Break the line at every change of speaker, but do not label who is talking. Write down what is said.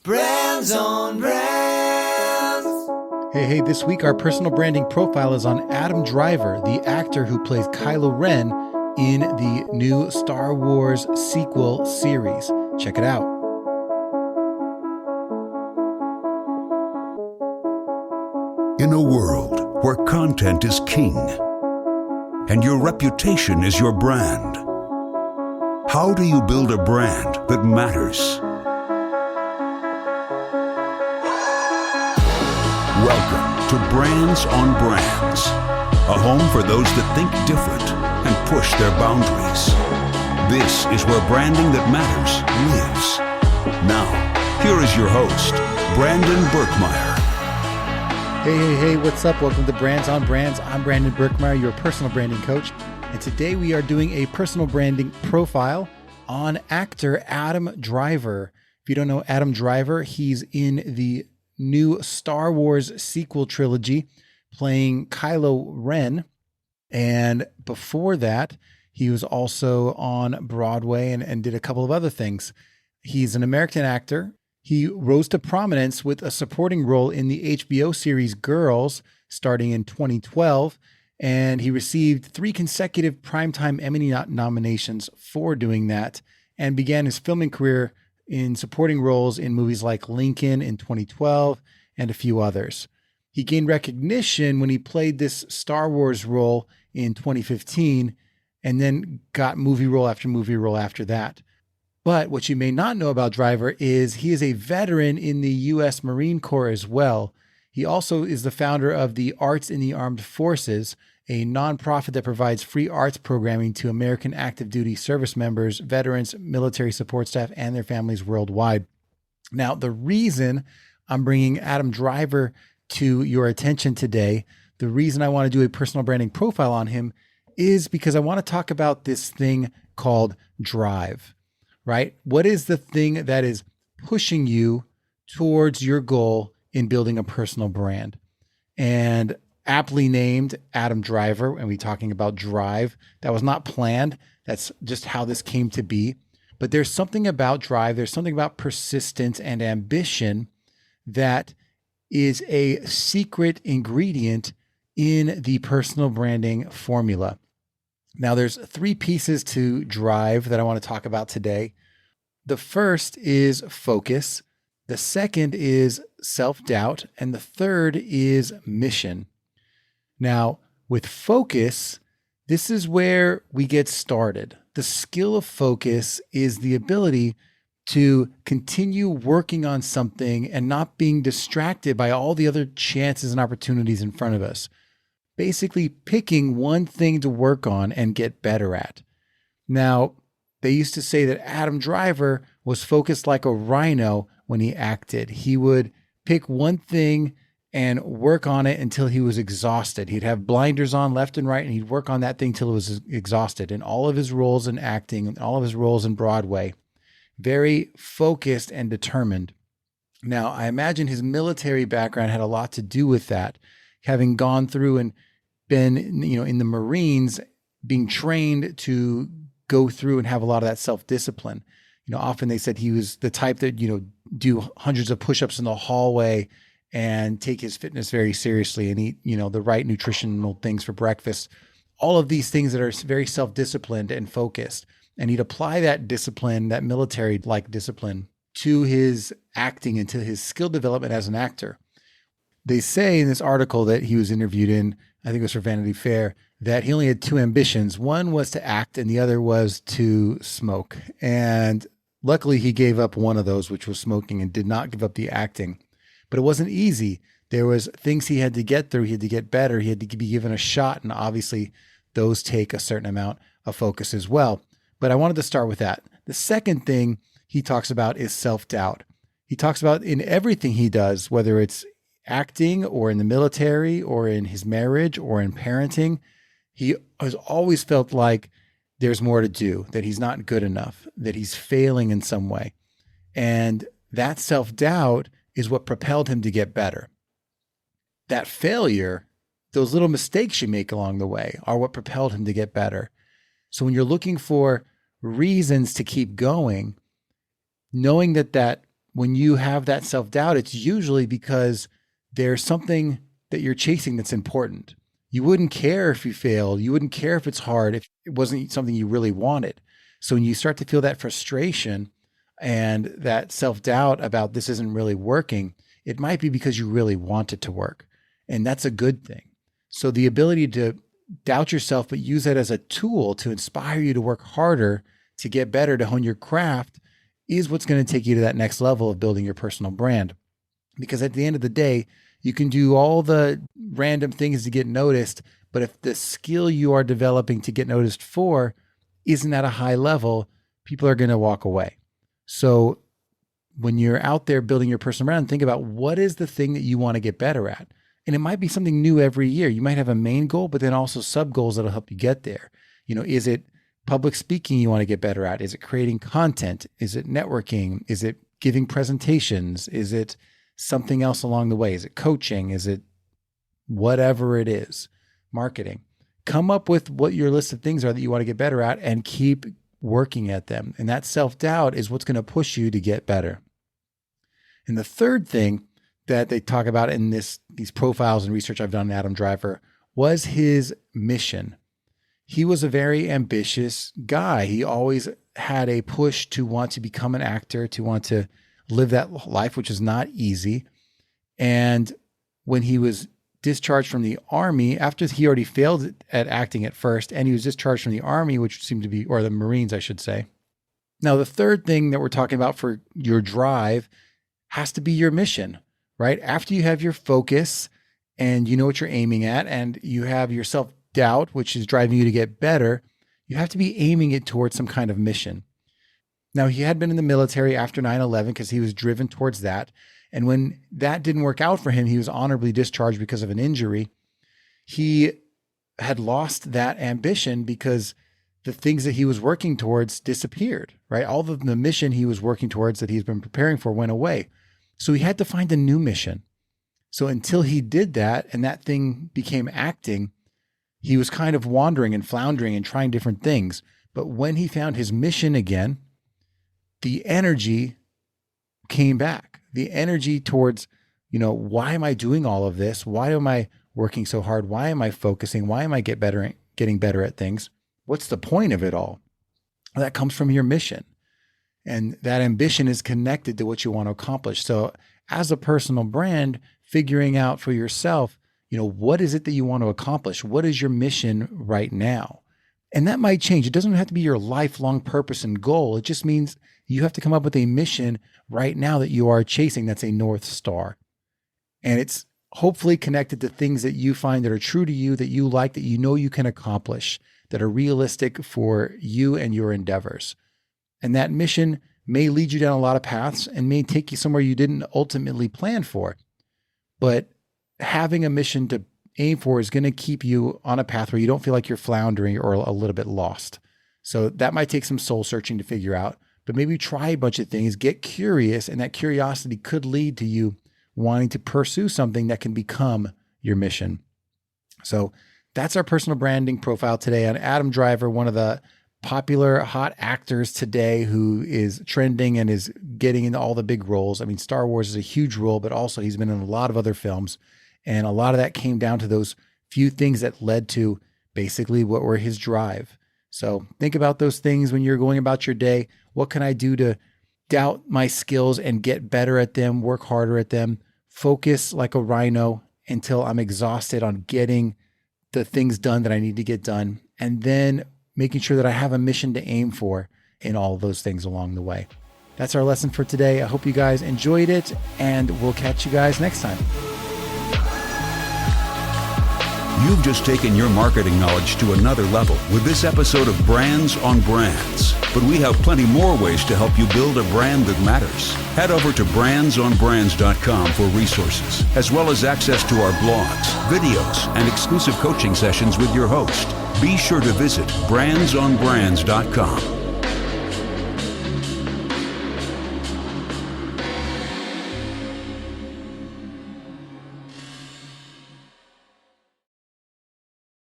Brands on Brands.
Hey, this week our personal branding profile is on Adam Driver, the actor who plays Kylo Ren in the new Star Wars sequel series. Check it out.
In a world where content is king and your reputation is your brand, how do you build a brand that matters? Welcome to Brands on Brands, a home for those that think different and push their boundaries. This is where branding that matters lives. Now, here is your host, Brandon Birkmeyer.
Hey, what's up? Welcome to Brands on Brands. I'm Brandon Birkmeyer, your personal branding coach. And today we are doing a personal branding profile on actor Adam Driver. If you don't know Adam Driver, he's in the new Star Wars sequel trilogy playing Kylo Ren. And before that, he was also on Broadway and did a couple of other things. He's an American actor. He rose to prominence with a supporting role in the HBO series Girls starting in 2012. And he received 3 consecutive Primetime Emmy nominations for doing that and began his filming career in supporting roles in movies like Lincoln in 2012 and a few others. He gained recognition when he played this Star Wars role in 2015 and then got movie role after that. But what you may not know about Driver is he is a veteran in the U.S. Marine Corps as well. He also is the founder of the Arts in the Armed Forces, a nonprofit that provides free arts programming to American active duty service members, veterans, military support staff, and their families worldwide. Now, the reason I'm bringing Adam Driver to your attention today, the reason I want to do a personal branding profile on him is because I want to talk about this thing called drive, right? What is the thing that is pushing you towards your goal in building a personal brand? And aptly named Adam Driver, and we're talking about drive. That was not planned. That's just how this came to be. But there's something about drive, there's something about persistence and ambition that is a secret ingredient in the personal branding formula. Now, there's 3 pieces to drive that I want to talk about today. The first is focus. The second is self-doubt. And the third is mission. Now, with focus, this is where we get started. The skill of focus is the ability to continue working on something and not being distracted by all the other chances and opportunities in front of us. Basically, picking one thing to work on and get better at. Now, they used to say that Adam Driver was focused like a rhino when he acted. He would pick one thing and work on it until he was exhausted. He'd have blinders on left and right, and he'd work on that thing till it was exhausted. In all of his roles in acting, and all of his roles in Broadway, very focused and determined. Now, I imagine his military background had a lot to do with that, having gone through and been, in the Marines, being trained to go through and have a lot of that self-discipline. Often they said he was the type that, do hundreds of push-ups in the hallway and take his fitness very seriously and eat, the right nutritional things for breakfast. All of these things that are very self-disciplined and focused. And he'd apply that discipline, that military-like discipline, to his acting and to his skill development as an actor. They say in this article that he was interviewed in, I think it was for Vanity Fair, that he only had 2 ambitions. One was to act and the other was to smoke. And luckily he gave up one of those, which was smoking, and did not give up the acting. But it wasn't easy. There was things he had to get through. He had to get better. He had to be given a shot. And obviously those take a certain amount of focus as well. But I wanted to start with that. The second thing he talks about is self-doubt. He talks about in everything he does, whether it's acting or in the military or in his marriage or in parenting, he has always felt like there's more to do, that he's not good enough, that he's failing in some way. And that self-doubt is what propelled him to get better. That failure, those little mistakes you make along the way, are what propelled him to get better. So when you're looking for reasons to keep going, knowing that when you have that self-doubt, it's usually because there's something that you're chasing that's important. You wouldn't care if you failed. You wouldn't care if it's hard, if it wasn't something you really wanted. So when you start to feel that frustration and that self-doubt about this isn't really working, it might be because you really want it to work. And that's a good thing. So the ability to doubt yourself, but use that as a tool to inspire you to work harder, to get better, to hone your craft, is what's going to take you to that next level of building your personal brand. Because at the end of the day, you can do all the random things to get noticed, but if the skill you are developing to get noticed for isn't at a high level, people are going to walk away. So when you're out there building your personal brand, think about what is the thing that you want to get better at. And it might be something new every year. You might have a main goal, but then also sub goals that'll help you get there. Is it public speaking you want to get better at? Is it creating content? Is it networking? Is it giving presentations? Is it something else along the way? Is it coaching? Is it whatever it is? Marketing. Come up with what your list of things are that you want to get better at and keep working at them. And that self-doubt is what's going to push you to get better. And the third thing that they talk about in these profiles and research I've done on Adam Driver was his mission. He was a very ambitious guy. He always had a push to want to become an actor, to want to live that life, which is not easy. And when he was discharged from the Army, after he already failed at acting at first, and he was discharged from the Army, which seemed to be, or the Marines, I should say. Now, the third thing that we're talking about for your drive has to be your mission, right? After you have your focus and you know what you're aiming at, and you have your self-doubt, which is driving you to get better, you have to be aiming it towards some kind of mission. Now, he had been in the military after 9/11 because he was driven towards that. And when that didn't work out for him, he was honorably discharged because of an injury. He had lost that ambition because the things that he was working towards disappeared, right? All of the mission he was working towards that he's been preparing for went away. So he had to find a new mission. So until he did that and that thing became acting, he was kind of wandering and floundering and trying different things. But when he found his mission again, the energy came back. The energy towards, why am I doing all of this? Why am I working so hard? Why am I focusing? Why am I getting better at things? What's the point of it all? That comes from your mission. And that ambition is connected to what you want to accomplish. So as a personal brand, figuring out for yourself, what is it that you want to accomplish? What is your mission right now? And that might change. It doesn't have to be your lifelong purpose and goal. It just means you have to come up with a mission right now that you are chasing. That's a North Star. And it's hopefully connected to things that you find that are true to you, that you like, that you know you can accomplish, that are realistic for you and your endeavors. And that mission may lead you down a lot of paths and may take you somewhere you didn't ultimately plan for. But having a mission to aim for is going to keep you on a path where you don't feel like you're floundering or a little bit lost. So that might take some soul searching to figure out, but maybe try a bunch of things, get curious, and that curiosity could lead to you wanting to pursue something that can become your mission. So that's our personal branding profile today on Adam Driver, one of the popular hot actors today who is trending and is getting into all the big roles. I mean, Star Wars is a huge role, but also he's been in a lot of other films. And a lot of that came down to those few things that led to basically what were his drive. So think about those things when you're going about your day. What can I do to doubt my skills and get better at them, work harder at them, focus like a rhino until I'm exhausted on getting the things done that I need to get done, and then making sure that I have a mission to aim for in all of those things along the way. That's our lesson for today. I hope you guys enjoyed it, and we'll catch you guys next time.
You've just taken your marketing knowledge to another level with this episode of Brands on Brands. But we have plenty more ways to help you build a brand that matters. Head over to brandsonbrands.com for resources, as well as access to our blogs, videos, and exclusive coaching sessions with your host. Be sure to visit brandsonbrands.com.